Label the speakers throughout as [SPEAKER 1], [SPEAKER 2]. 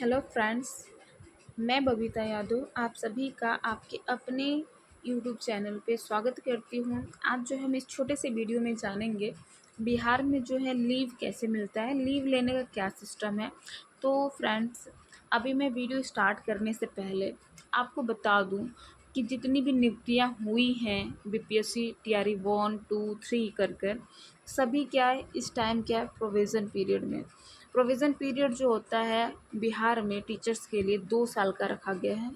[SPEAKER 1] Hello friends, मैं बबीता यादव आप सभी का आपके अपने यूट्यूब चैनल पे स्वागत करती हूँ। आज जो हम इस छोटे से वीडियो में जानेंगे बिहार में जो है लीव कैसे मिलता है, लीव लेने का क्या सिस्टम है। तो फ्रेंड्स, अभी मैं वीडियो स्टार्ट करने से पहले आपको बता दूँ कि जितनी भी नियुक्तियाँ हुई हैं बीपीएससी टीआरई 1, 2, 3 कर सभी क्या है इस टाइम क्या है प्रोविज़न पीरियड में। प्रोविज़न पीरियड जो होता है बिहार में टीचर्स के लिए 2 साल का रखा गया है।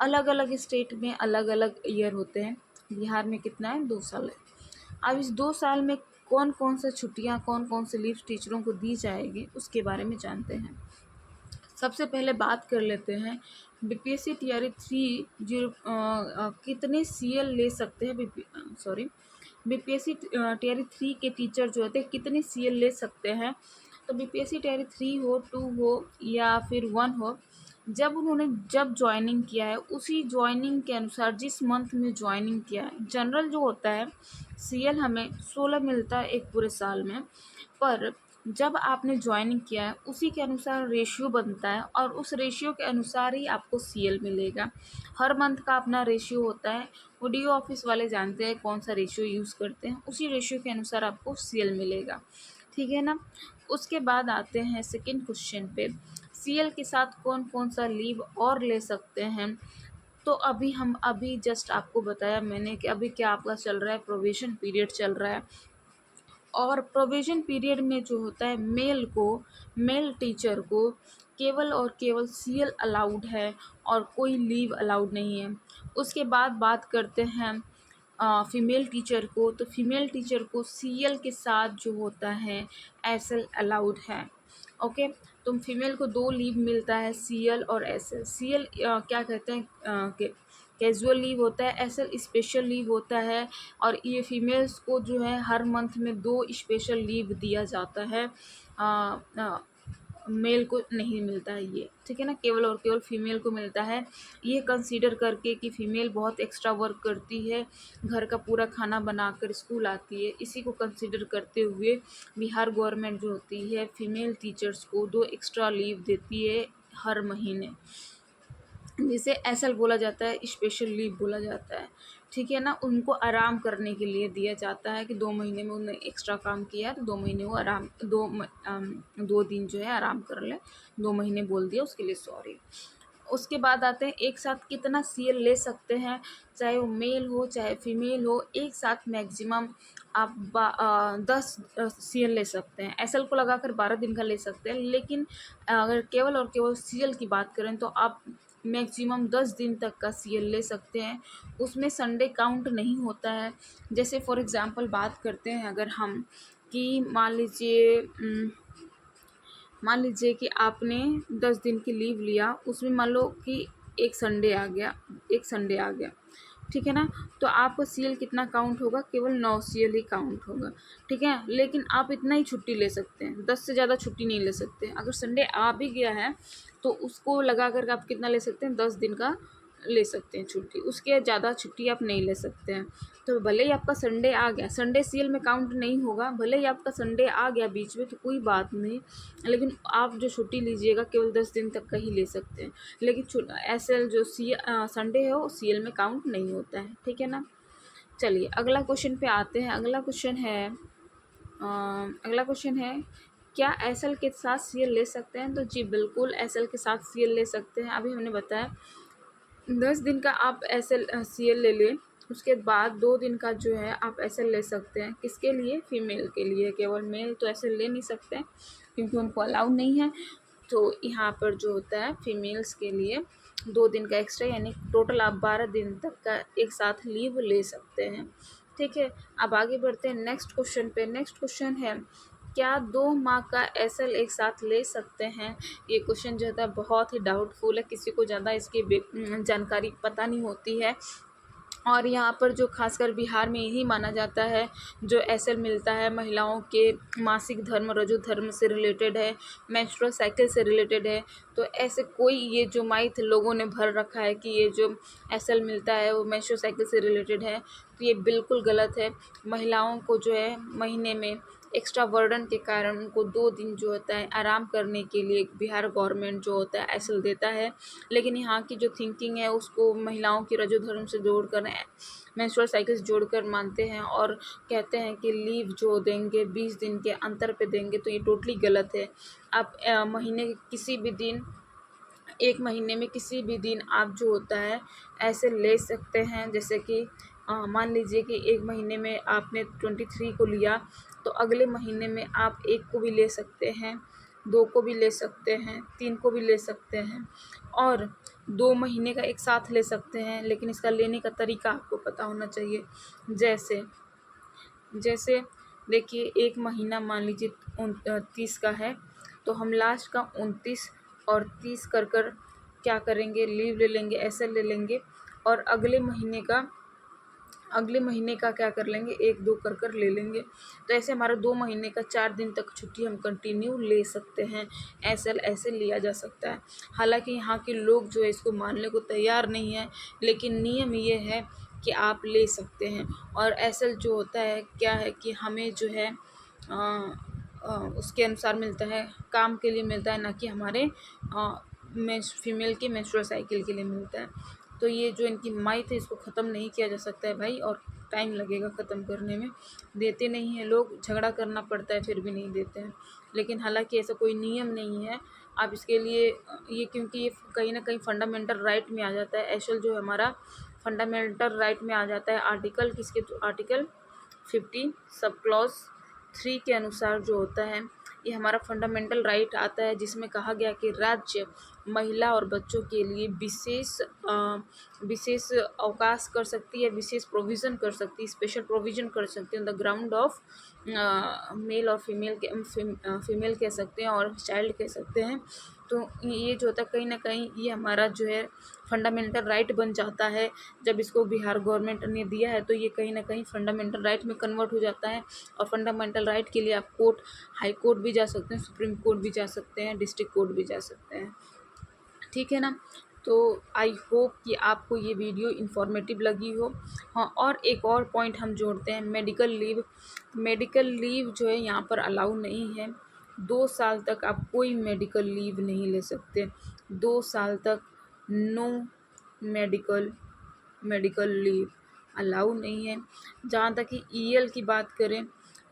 [SPEAKER 1] अलग अलग स्टेट में अलग अलग ईयर होते हैं, बिहार में कितना है 2 साल है। अब इस 2 साल में कौन कौन सी छुट्टियां कौन कौन से लीव टीचरों को दी जाएगी उसके बारे में जानते हैं। सबसे पहले बात कर लेते हैं बीपीएससी टीआरई 3 जो कितने सीएल ले सकते हैं। बीपीएससी टीआरई 3 के टीचर जो होते हैं कितने सीएल ले सकते हैं। तो बीपीएससी टीआरई 3 हो, 2 हो या फिर 1 हो, जब ज्वाइनिंग किया है उसी ज्वाइनिंग के अनुसार जिस मंथ में ज्वाइनिंग किया है, जनरल जो होता है सीएल हमें 16 मिलता है एक पूरे साल में, पर जब आपने ज्वाइनिंग किया है उसी के अनुसार रेशियो बनता है और उस रेशियो के अनुसार ही आपको सीएल मिलेगा। हर मंथ का अपना रेशियो होता है, वो डीओ ऑफिस वाले जानते हैं कौन सा रेशियो यूज़ करते हैं, उसी रेशियो के अनुसार आपको सीएल मिलेगा, ठीक है ना। उसके बाद आते हैं सेकंड क्वेश्चन पे, सीएल के साथ कौन कौन सा लीव और ले सकते हैं। तो अभी जस्ट आपको बताया मैंने कि अभी क्या आपका चल रहा है, प्रोविज़न पीरियड चल रहा है। और प्रोविज़न पीरियड में जो होता है मेल टीचर को केवल और केवल सीएल अलाउड है और कोई लीव अलाउड नहीं है। उसके बाद बात करते हैं फीमेल टीचर को, तो फीमेल टीचर को सीएल के साथ जो होता है एसएल अलाउड है। ओके, तो फीमेल को 2 लीव मिलता है, सीएल और एसएल। सीएल क्या कहते हैं कैजुअल लीव होता है, एसएल स्पेशल लीव होता है। और ये फीमेल्स को जो है हर मंथ में 2 स्पेशल लीव दिया जाता है, मेल को नहीं मिलता है ये, ठीक है ना, केवल और केवल फीमेल को मिलता है। ये कंसीडर करके कि फीमेल बहुत एक्स्ट्रा वर्क करती है, घर का पूरा खाना बनाकर स्कूल आती है, इसी को कंसीडर करते हुए बिहार गवर्नमेंट जो होती है फीमेल टीचर्स को 2 एक्स्ट्रा लीव देती है हर महीने, जिसे एसएल बोला जाता है, स्पेशल लीव बोला जाता है, ठीक है ना। उनको आराम करने के लिए दिया जाता है कि 2 महीने में उन्होंने एक्स्ट्रा काम किया है तो 2 महीने वो आराम 2 दिन जो है आराम कर ले। 2 महीने बोल दिया उसके लिए सॉरी। उसके बाद आते हैं एक साथ कितना सीएल ले सकते हैं, चाहे वो मेल हो चाहे फीमेल हो, एक साथ मैक्सिमम आप 10 सीएल ले सकते हैं। एसएल को लगाकर 12 दिन का ले सकते हैं, लेकिन अगर केवल और केवल सीएल की बात करें तो आप मैक्सिमम 10 दिन तक का सीएल ले सकते हैं। उसमें संडे काउंट नहीं होता है। जैसे फॉर एग्ज़ाम्पल बात करते हैं अगर हम कि मान लीजिए कि आपने 10 दिन की लीव लिया, उसमें मान लो कि एक संडे आ गया, ठीक है ना, तो आपका सीएल कितना काउंट होगा, केवल 9 सीएल ही काउंट होगा, ठीक है। लेकिन आप इतना ही छुट्टी ले सकते हैं, 10 से ज़्यादा छुट्टी नहीं ले सकते। अगर संडे आ भी गया है तो उसको लगा कर आप कितना ले सकते हैं, 10 दिन का ले सकते हैं छुट्टी, उसके ज़्यादा छुट्टी आप नहीं ले सकते हैं। तो भले ही आपका संडे आ गया, संडे सीएल में काउंट नहीं होगा, भले ही आपका संडे आ गया बीच में तो कोई बात नहीं, लेकिन आप जो छुट्टी लीजिएगा केवल 10 दिन तक का ही ले सकते हैं। लेकिन एसएल जो संडे है वो सीएल में काउंट नहीं होता है, ठीक है ना। चलिए अगला क्वेश्चन पे आते हैं। अगला क्वेश्चन है क्या एसएल के साथ सीएल ले सकते हैं। तो जी बिल्कुल एसएल के साथ सीएल ले सकते हैं। अभी हमने बताया 10 दिन का आप एसएल सीएल ले लें, उसके बाद 2 दिन का जो है आप एसएल ले सकते हैं। किसके लिए, फीमेल के लिए। केवल मेल तो एसएल ले नहीं सकते क्योंकि उनको अलाउड नहीं है। तो यहाँ पर जो होता है फीमेल्स के लिए 2 दिन का एक्स्ट्रा, यानी टोटल आप 12 दिन तक का एक साथ लीव ले सकते हैं, ठीक है। अब आगे बढ़ते हैं नेक्स्ट क्वेश्चन पे। नेक्स्ट क्वेश्चन है क्या 2 माह का एसएल एक साथ ले सकते हैं। ये क्वेश्चन जो है बहुत ही डाउटफुल है, किसी को ज़्यादा इसकी जानकारी पता नहीं होती है। और यहाँ पर जो खासकर बिहार में यही माना जाता है, जो एसएल मिलता है महिलाओं के मासिक धर्म रजो धर्म से रिलेटेड है, मेंस्ट्रुअल साइकिल से रिलेटेड है। तो ऐसे कोई ये जो माइथ लोगों ने भर रखा है कि ये जो एसएल मिलता है वो मेंस्ट्रुअल साइकिल से रिलेटेड है, तो ये बिल्कुल गलत है। महिलाओं को जो है महीने में एक्स्ट्रा बर्डन के कारण उनको 2 दिन जो होता है आराम करने के लिए बिहार गवर्नमेंट जो होता है एसएल देता है। लेकिन यहाँ की जो थिंकिंग है उसको महिलाओं की रजो धर्म से जोड़कर मेंस्ट्रुअल साइकिल्स जोड़कर मानते हैं और कहते हैं कि लीव जो देंगे 20 दिन के अंतर पे देंगे, तो ये टोटली गलत है। आप महीने के किसी भी दिन, 1 महीने में किसी भी दिन आप जो होता है ऐसे ले सकते हैं। जैसे कि मान लीजिए कि 1 महीने में आपने 23 को लिया, तो अगले महीने में आप 1 को भी ले सकते हैं, 2 को भी ले सकते हैं, 3 को भी ले सकते हैं और 2 महीने का एक साथ ले सकते हैं। लेकिन इसका लेने का तरीका आपको पता होना चाहिए। जैसे जैसे देखिए 1 महीना मान लीजिए 30 का है, तो हम लास्ट का 29 और 30 कर क्या करेंगे, लीव ले लेंगे, ऐसे ले लेंगे और अगले महीने का क्या कर लेंगे, 1-2 कर ले लेंगे। तो ऐसे हमारा 2 महीने का 4 दिन तक छुट्टी हम कंटिन्यू ले सकते हैं। ऐसे लिया जा सकता है। हालांकि यहाँ के लोग जो है इसको मानने को तैयार नहीं है, लेकिन नियम ये है कि आप ले सकते हैं। और एसएल जो होता है क्या है कि हमें जो है उसके अनुसार मिलता है, काम के लिए मिलता है, ना कि हमारे फीमेल के मेंस्ट्रुअल साइकिल के लिए मिलता है। तो ये जो इनकी माइथ है इसको ख़त्म नहीं किया जा सकता है भाई, और टाइम लगेगा ख़त्म करने में। देते नहीं हैं लोग, झगड़ा करना पड़ता है फिर भी नहीं देते हैं। लेकिन हालांकि ऐसा कोई नियम नहीं है। आप इसके लिए ये क्योंकि ये कहीं ना कहीं फंडामेंटल राइट में आ जाता है। एशल जो है हमारा फंडामेंटल राइट में आ जाता है। आर्टिकल किसके, तो आर्टिकल 50 सब क्लॉज 3 के अनुसार जो होता है ये हमारा फंडामेंटल राइट आता है, जिसमें कहा गया कि राज्य महिला और बच्चों के लिए विशेष अवकाश कर सकती है, विशेष प्रोविज़न कर सकती है, स्पेशल प्रोविज़न कर सकती है on the ground of male और फीमेल कह सकते हैं और चाइल्ड कह सकते हैं। तो ये जो होता है कहीं ना कहीं ये हमारा जो है फंडामेंटल राइट बन जाता है। जब इसको बिहार गवर्नमेंट ने दिया है तो ये कहीं ना कहीं फंडामेंटल राइट में कन्वर्ट हो जाता है। और फंडामेंटल राइट के लिए आप कोर्ट, हाई कोर्ट भी जा सकते हैं, सुप्रीम कोर्ट भी जा सकते हैं, डिस्ट्रिक्ट कोर्ट भी जा सकते हैं। ठीक है ना। तो आई होप कि आपको ये वीडियो इन्फॉर्मेटिव लगी हो। हाँ, और एक और पॉइंट हम जोड़ते हैं, मेडिकल लीव। मेडिकल लीव जो है यहाँ पर अलाउ नहीं है। 2 साल तक आप कोई मेडिकल लीव नहीं ले सकते। 2 साल तक नो मेडिकल लीव अलाउ नहीं है। जहाँ तक कि ईएल की बात करें,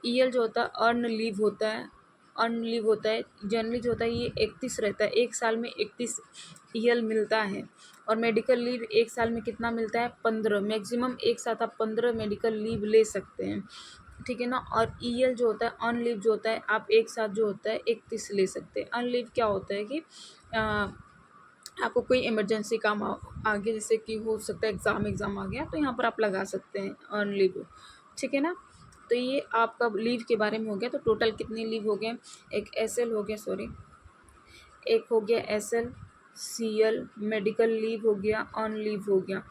[SPEAKER 1] ईएल जो होता है अर्न लीव होता है। जनरली जो होता है ये 31 रहता है, 1 साल में 31 ईएल मिलता है। और मेडिकल लीव 1 साल में कितना मिलता है, 15। मैक्सिमम एक साथ आप 15 मेडिकल लीव ले सकते हैं। ठीक है ना। और ईएल जो होता है, अर्न लीव जो होता है, आप एक साथ जो होता है 31 ले सकते हैं। अर्न लीव क्या होता है कि आपको कोई इमरजेंसी काम आ गया, जैसे कि हो सकता है एग्ज़ाम आ गया, तो यहाँ पर आप लगा सकते हैं अर्न लीव। ठीक है ना। तो ये आपका लीव के बारे में हो गया। तो टोटल कितने लीव हो गए, एक हो गया एसएल, सीएल, मेडिकल लीव हो गया, अर्न लीव हो गया।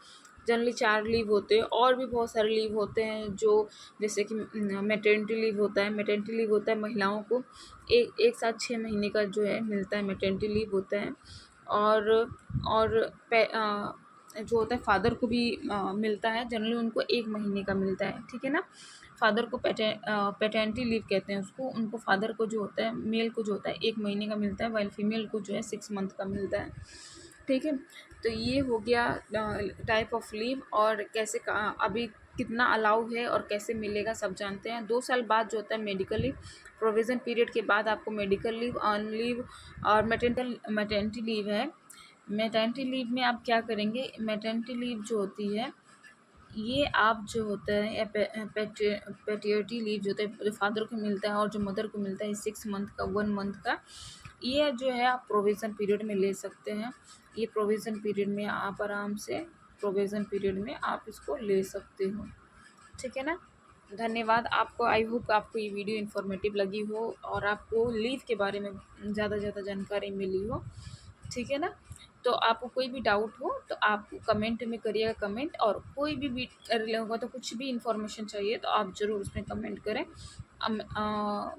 [SPEAKER 1] जनरली 4 लीव होते हैं, और भी बहुत सारे लीव होते हैं जो, जैसे कि मैटरनिटी लीव होता है। मैटरनिटी लीव होता है महिलाओं को एक साथ 6 महीने का जो है मिलता है, मैटरनिटी लीव होता है। और जो होता है फादर को भी मिलता है। जनरली उनको 1 महीने का मिलता है। ठीक है ना। फादर को पैटर्निटी लीव कहते हैं उसको। उनको फादर को जो होता है, मेल को जो होता है 1 महीने का मिलता है, वाइल फीमेल को जो है 6 मंथ का मिलता है। ठीक है। तो ये हो गया टाइप ऑफ लीव, और कैसे अभी कितना अलाउ है और कैसे मिलेगा सब जानते हैं। 2 साल बाद जो होता है मेडिकल लीव, प्रोविज़न पीरियड के बाद आपको मेडिकल लीव, अर्न लीव और मैटरनिटी लीव है। मैटरनिटी लीव में आप क्या करेंगे, मैटरनिटी लीव जो होती है ये आप जो होता है या पैटर्निटी लीव जो होता है, जो फादर को मिलता है और जो मदर को मिलता है 6 मंथ का, 1 मंथ का, ये जो है आप प्रोविज़न पीरियड में ले सकते हैं। ये प्रोविज़न पीरियड में आप आराम से प्रोविज़न पीरियड में आप इसको ले सकते हो। ठीक है ना। धन्यवाद आपको। आई होप आपको ये वीडियो इन्फॉर्मेटिव लगी हो और आपको लीव के बारे में ज़्यादा जानकारी मिली हो। ठीक है ना। तो आपको कोई भी डाउट हो तो आप कमेंट में करिएगा कमेंट, और कोई भी होगा तो कुछ भी इन्फॉर्मेशन चाहिए तो आप ज़रूर उसमें कमेंट करें।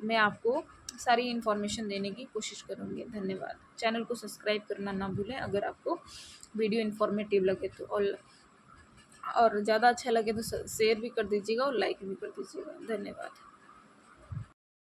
[SPEAKER 1] मैं आपको सारी इन्फॉर्मेशन देने की कोशिश करूँगी। धन्यवाद। चैनल को सब्सक्राइब करना ना भूलें अगर आपको वीडियो इन्फॉर्मेटिव लगे तो, और ज़्यादा अच्छा लगे तो शेयर भी कर दीजिएगा और लाइक भी कर दीजिएगा। धन्यवाद।